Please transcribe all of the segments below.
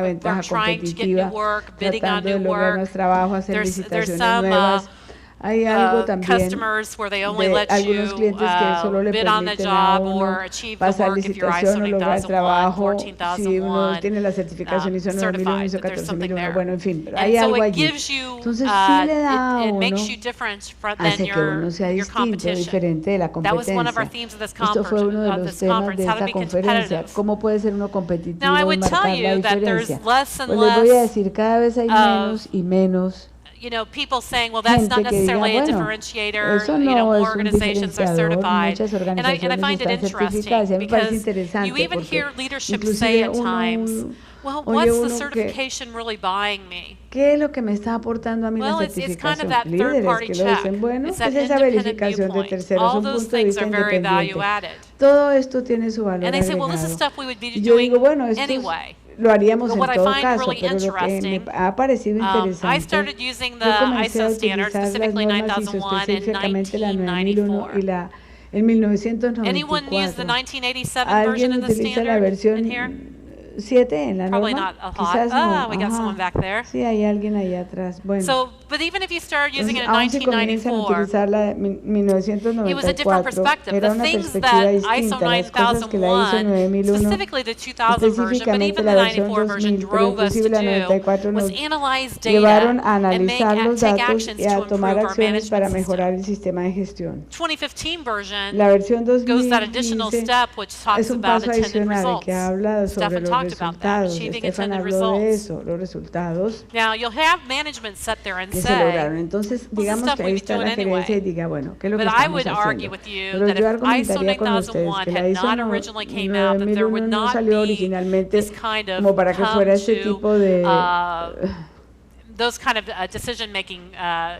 una ventaja trying to get new competitiva, work, bidding on tratando de new lograr work. más trabajo, hacer There's licitaciones some nuevas, Hay algo también customers where they only de let algunos you clientes que solo le bid on the permiten a job uno or achieve the pasar work if you're ISO licitación o lograr 9001, trabajo si uno 14001, tiene la certificación ISO 9001, certified, ISO but there's something 14001, there. bueno, en fin, pero And hay so algo it allí. gives you, Entonces sí le da a it uno, makes you different than hace que uno sea your distinto, competition. diferente de la That was one of our competencia. themes of this Esto fue uno de los this temas conference, de how to esta be conferencia, competitive. cómo puede ser uno Now, I competitivo y would tell marcar la you that there's diferencia. less and Pues les voy a less decir, cada vez hay menos y menos people saying, well, that's not gente que diga, necessarily a bueno, differentiator. eso no more es un organizations are diferenciador, certified. muchas And I organizaciones find it están certificadas, y a mí me parece interesting because you interesante even porque hear leadership say inclusive at times, well, oye what's the uno que, certification really buying me? ¿qué es lo que me está aportando a mí la Well, it's kind of certificación? that Líderes third-party que lo check. dicen, bueno, It's ¿qué that es esa independent verificación de viewpoint. terceros? All Un those punto de things vista are very independiente. value added. Todo esto tiene su valor And they say, well, this is agregado. stuff we would be Y yo doing digo, bueno, esto anyway. lo haríamos But en what I todo find caso, really pero lo que me interesting, ha parecido I interesante, started using yo the comencé a ISO standards, utilizar las specifically normas ISO, 9001 in específicamente la 9001 y 1994. la en Anyone use the 1994. 1987 ¿Alguien version in the utiliza la standard in here? versión 7 en la Probably norma? not a lot. Quizás no. We got someone back there. Sí, hay alguien ahí atrás. Bueno. So, but even if you start using it in Aún si comienzan a 1994, utilizar la de it was a different 1994, perspective. era The una things perspectiva that ISO distinta. Las cosas que la ISO 9001, 9001, specifically the 2000 version, but específicamente even la the versión 94 version 2000, pero drove us to inclusive la do 94 was nos analyze llevaron data a and analizar los take datos actions y a to tomar improve our acciones para management mejorar system. el sistema de gestión. 2015 version La versión goes that additional 2015 step which es talks un about paso attended adicional que ha results. hablado sobre Stefan los talked about that, resultados. achieving Estefan attended habló de results. eso, los resultados Now, you'll have management sit there and que se lograron. say, Entonces, well, this digamos stuff que we'd ahí be está doing la gerencia y anyway. diga, bueno, ¿qué es lo que But I estamos would argue haciendo? with you Pero that yo if ISO argumentaría con ustedes 9001 que la had ISO not originally came out, that there would 9001 no not salió be originalmente this kind of como para que fuera ese tipo de those kind of decision-making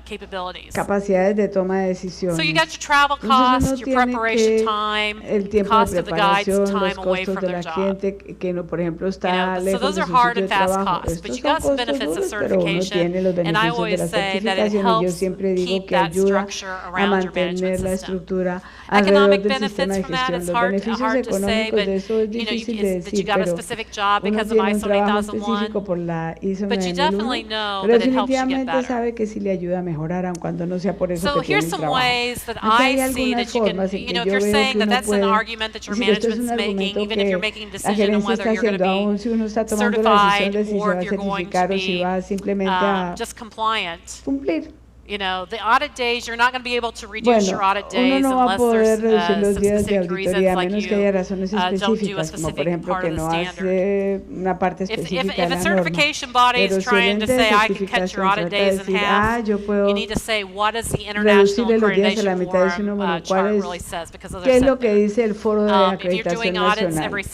capabilities. capacidades de toma de decisiones. So you got your travel Entonces uno cost, your tiene preparation que time, el tiempo cost de of the guides, preparación, time los away costos from de their la job. gente que no, por ejemplo, está So lejos those de are su hard sitio and de fast trabajo. costs, but Estos you son got some costos benefits of duros, pero uno certification, tiene los and I beneficios de always la say that it certificación y yo helps siempre digo keep que that ayuda structure a around your management mantener la system. estructura Economic alrededor del sistema benefits de from that, gestión. it's Los hard beneficios to say, económicos but de eso es you know, difícil de that you decir, got a pero specific job uno because of tiene un ISO trabajo 9001. específico por la ISO But you definitely 9001, know pero that it helps you get definitivamente better. sabe que sí le ayuda a mejorar, aun cuando no sea por eso So que tiene here's un some trabajo. ways that Aquí hay I see algunas that you can, formas en you que know, if yo you're veo saying que that uno that's an puede argument that your decir, esto es management's un making, argumento even if you're que making a la decision on gerencia whether está you're going to haciendo, aún be si uno está tomando la decisión certified de si se or va a if you're going to certificar o si va be simplemente a just compliant. cumplir. You know, the audit days, you're not going to be able to reduce Bueno, your audit uno days no va a unless poder there's reducir los some días de specific auditoría reasons a like menos que haya you razones don't do a específicas, como por specific ejemplo part que of the no standard. hace una parte If específica de a la norma. certification body Pero is si el trying to ente de say I can cut your certificación audit trata de days in decir, half, yo puedo you need to say what does the International reducirle los días a la Accreditation mitad, y si Forum uno, bueno, chart ¿cuál really es, says? Because qué others es lo said que there. dice el Foro de If you're Acreditación doing audits Nacional? every 6